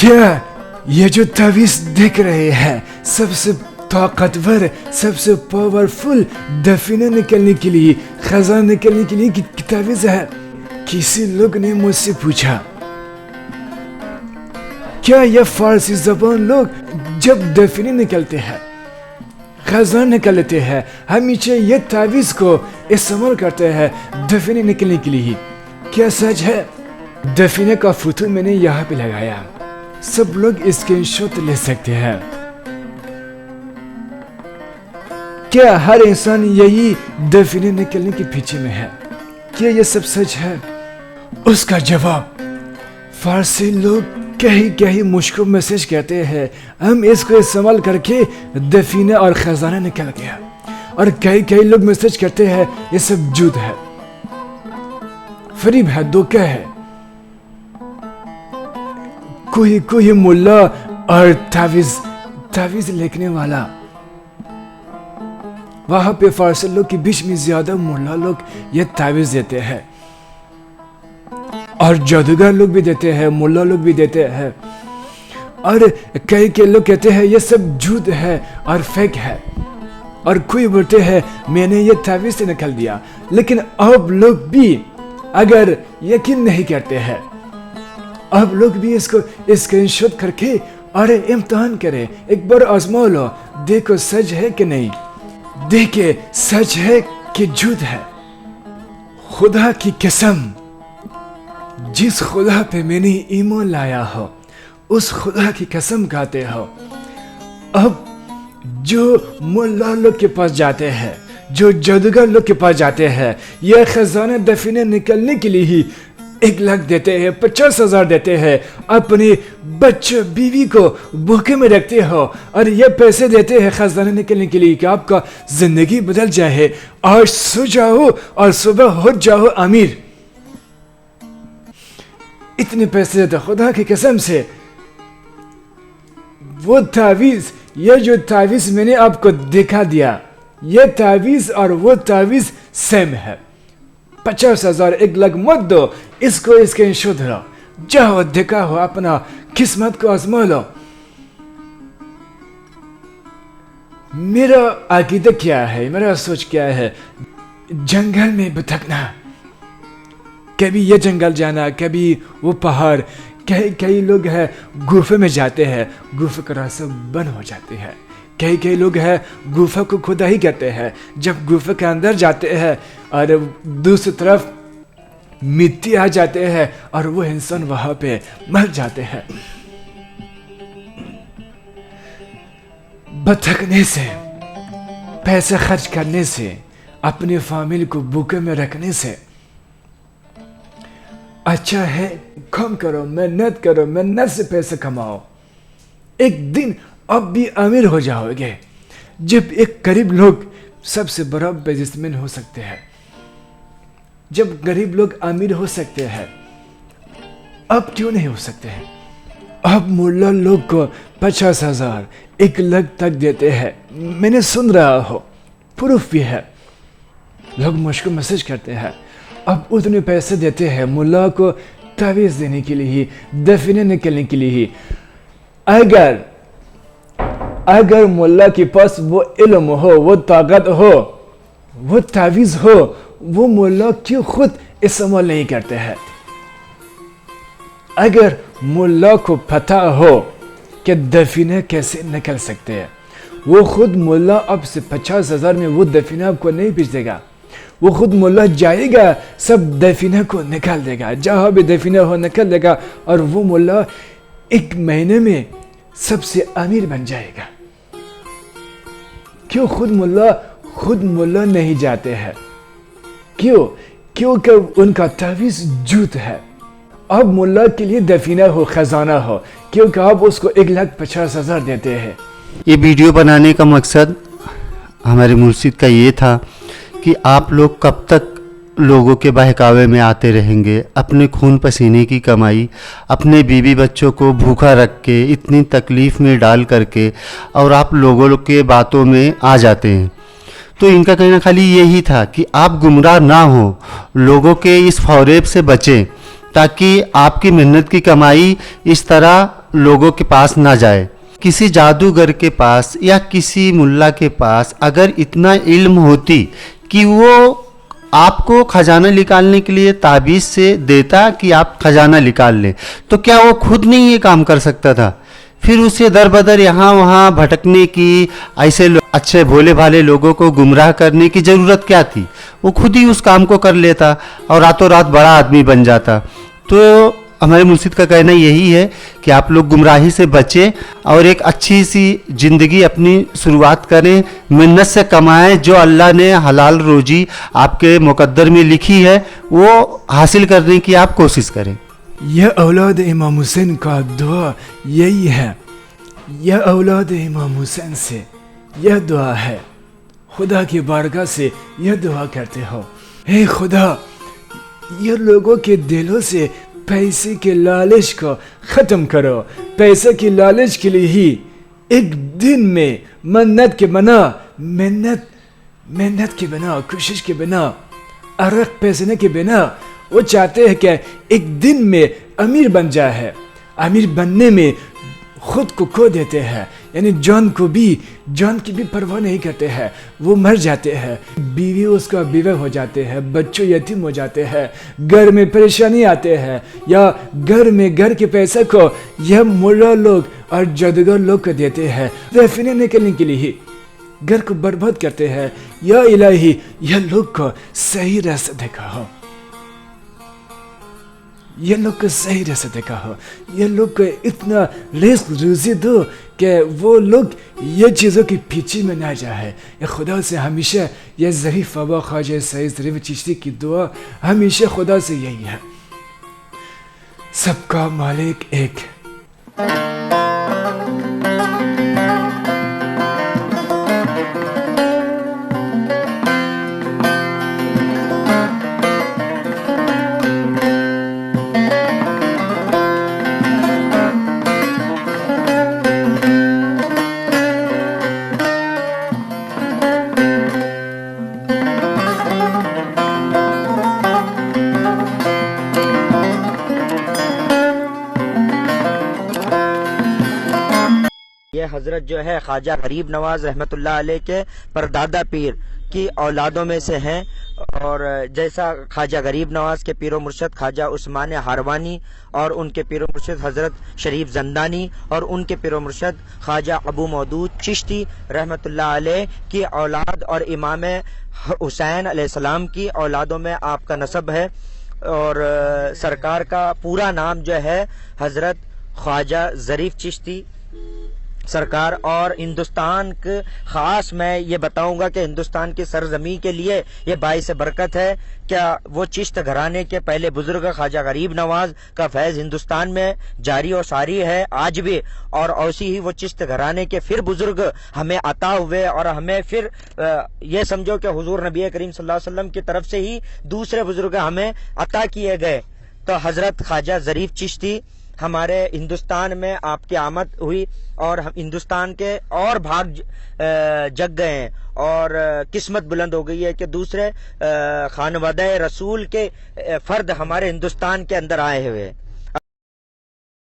क्या ये जो तावीज दिख रहे हैं सबसे ताकतवर, सबसे पावरफुल दफीने निकलने के लिए, खजाना निकलने के लिए तावीज है? किसी लोग ने मुझसे पूछा क्या ये फारसी जबान लोग जब दफीने निकलते हैं, खजाना निकलते हैं, हमेशा ये तावीज को इस्तेमाल करते हैं दफीने निकलने के लिए? क्या सच है? दफीने का फोटो मैंने यहाँ पे लगाया, सब लोग स्क्रीनशॉट ले सकते हैं। क्या हर इंसान यही दफीने निकलने के पीछे में है? क्या ये सब सच है? उसका जवाब, फारसी लोग कहीं मुझको मैसेज कहते हैं हम इसको इस्तेमाल करके दफीने और खजाना निकल गया, और कई लोग मैसेज करते हैं ये सब झूठ है, फरीब है, धोखा है। कोई मुल्ला और तावीज लिखने वाला, वहां पे फारसी लोग के बीच में ज्यादा मुल्ला लोग ये तावीज देते हैं, और जादूगर लोग भी देते हैं, मुल्ला लोग भी देते हैं, और कई लोग कहते हैं ये सब झूठ है और फेक है, और कोई बोलते हैं मैंने ये तावीज से निकल दिया। लेकिन अब लोग भी अगर यकीन नहीं करते हैं, अब लोग भी इसको स्क्रीनशॉट करके अरे इम्तिहान करें, एक बार आजमा लो, देखो सच है कि नहीं, देखे सच है कि झूठ है। खुदा की कसम, जिस खुदा पे मैंने ईमान लाया हो उस खुदा की कसम खाते हो। अब जो मुल्ला लोग के पास जाते हैं, जो जादूगर लोग के पास जाते हैं, यह खजाना दफीने निकलने के लिए ही 1 लाख देते हैं, 50,000 देते हैं, अपने बच्चे बीवी को भूखे में रखते हो, और ये पैसे देते हैं खजाना निकलने के लिए कि आपका जिंदगी बदल जाए, आज सो जाओ और सुबह हो जाओ अमीर। इतने पैसे देते, खुदा की कसम से वो तावीज, ये जो तावीज मैंने आपको दिखा दिया, ये तावीज और वो तावीज सेम है। 50,000 1 लाख मत दो, इसको स्क्रीनशॉट लो, जाओ देखा हो, अपना किस्मत को आजमा लो। मेरा अकीदा क्या है, मेरा सोच क्या है, जंगल में भटकना, कभी ये जंगल जाना, कभी वो पहाड़, कई लोग हैं गुफे में जाते हैं, गुफे का रास्ता बंद हो जाते हैं, कई लोग हैं गुफा को खुदा ही कहते हैं, जब गुफा के अंदर जाते हैं और दूसरी तरफ मिट्टी आ जाते हैं और वो इंसान वहां पे मर जाते हैं। भटकने से, पैसे खर्च करने से, अपनी फैमिली को भूखे में रखने से अच्छा है काम करो, मेहनत से पैसे कमाओ, एक दिन अब भी अमीर हो जाओगे। जब एक गरीब लोग सबसे बड़ा बिजनेसमैन हो सकते हैं, जब गरीब लोग अमीर हो सकते हैं, अब क्यों नहीं हो सकते हैं? अब मुल्ला लोग को 50,000 1 लाख तक देते हैं, मैंने सुन रहा हो, प्रूफ भी है, लोग मुझको मैसेज करते हैं। अब उतने पैसे देते हैं मुल्ला को तावीज देने के लिए, दफीने निकलने के लिए। अगर मुल्ला के पास वो इल्म हो, वो ताकत हो, वो तावीज हो, वो मुल्ला क्यों खुद इस्तेमाल नहीं करते हैं? अगर मुल्ला को पता हो कि दफीने कैसे निकल सकते हैं, वो खुद मुल्ला अब से 50,000 में वो दफीना आपको नहीं बेच देगा, वो खुद मुल्ला जाएगा, सब दफीने को निकाल देगा, जहां भी दफीना हो निकल देगा, और वो मुल्ला 1 महीने में सबसे अमीर बन जाएगा। क्यों खुद मुल्ला नहीं जाते हैं? क्योंकि उनका तावीज झूठ है। अब मुल्ला के लिए दफीना हो, खजाना हो, क्योंकि आप उसको 1,50,000 देते हैं। ये वीडियो बनाने का मकसद हमारे मुर्शिद का ये था कि आप लोग कब तक लोगों के बहकावे में आते रहेंगे, अपने खून पसीने की कमाई, अपने बीवी बच्चों को भूखा रख के, इतनी तकलीफ़ में डाल करके, और आप लोगों के बातों में आ जाते हैं। तो इनका कहना खाली यही था कि आप गुमराह ना हो, लोगों के इस फौरेब से बचें ताकि आपकी मेहनत की कमाई इस तरह लोगों के पास ना जाए। किसी जादूगर के पास या किसी मुल्ला के पास अगर इतना इल्म होती कि वो आपको खजाना निकालने के लिए ताबीज़ से देता कि आप खजाना निकाल लें, तो क्या वो खुद नहीं ये काम कर सकता था? फिर उसे दर बदर यहाँ वहाँ भटकने की, ऐसे अच्छे भोले भाले लोगों को गुमराह करने की ज़रूरत क्या थी? वो खुद ही उस काम को कर लेता और रातों रात बड़ा आदमी बन जाता। तो हमारे मुर्शिद का कहना यही है कि आप लोग गुमराही से बचें और एक अच्छी सी ज़िंदगी अपनी शुरुआत करें, मेहनत से कमाएं, जो अल्लाह ने हलाल रोजी आपके मुकद्दर में लिखी है वो हासिल करने की आप कोशिश करें। यह औलाद इमाम हुसैन का दुआ यही है, यह औलाद इमाम हुसैन से यह दुआ है, खुदा की बारगाह से यह दुआ करते हो, हे खुदा ये लोगों के दिलों से पैसे के लालच को ख़त्म करो। पैसे की लालच के लिए ही एक दिन में मेहनत के बिना कोशिश के बिना अरक पैसे के बिना वो चाहते हैं कि एक दिन में अमीर बन जाए है। अमीर बनने में खुद को खो देते हैं, यानी जान की भी परवाह नहीं करते हैं, वो मर जाते हैं, बीवी उसका विवश हो जाते हैं, बच्चों यतीम हो जाते हैं, घर में परेशानी आते हैं, या घर के पैसे को यह मुल्ला लोग और जादूगर लोग को देते हैं रेफिने निकलने के लिए ही घर को बर्बाद करते हैं। या इलाही यह लोग को सही रास्ता दिखाओ, ये लोग को सही रास्ता दिखाओ, ये लोग को इतना रिस्क रोजी दो कि वो लोग ये चीज़ों के पीछे में ना जाए। ये खुदा से हमेशा ये ज़रीफ़ बाबा ख्वाजा सईद ज़रीफ़ चिश्ती की दुआ हमेशा खुदा से यही है, सबका मालिक एक। ये हजरत जो है ख्वाजा गरीब नवाज रहमतुल्लाह अलैह के परदादा पीर की औलादों में से हैं। और जैसा ख्वाजा गरीब नवाज के पीरो मुर्शद ख्वाजा उस्मान हारवानी और उनके पीरो मुर्शद हजरत शरीफ जंदानी और उनके पीरो मुर्शद ख्वाजा अबू मौदूद चिश्ती रहमतुल्लाह अलैह की औलाद और इमाम हुसैन अलैहिस्सलाम की औलादों में आपका नसब है। और सरकार का पूरा नाम जो है हजरत ख्वाजा ज़रीफ चिश्ती सरकार। और हिंदुस्तान के खास मैं ये बताऊंगा कि हिंदुस्तान की सरजमी के लिए ये बाइस बरकत है। क्या वो चिश्त घराने के पहले बुजुर्ग ख्वाजा गरीब नवाज का फैज़ हिंदुस्तान में जारी और सारी है आज भी, और ऐसी ही वो चिश्त घराने के फिर बुजुर्ग हमें अता हुए और हमें फिर ये समझो कि हुजूर नबी करीम सल्लल्लाहु अलैहि वसल्लम की तरफ से ही दूसरे बुजुर्ग हमें अता किए गए। तो हजरत ख्वाजा ज़रीफ चिश्ती हमारे हिंदुस्तान में आपकी आमद हुई और हम हिंदुस्तान के और भाग जग गए हैं और किस्मत बुलंद हो गई है कि दूसरे खानवादा रसूल के फर्द हमारे हिंदुस्तान के अंदर आए हुए हैं।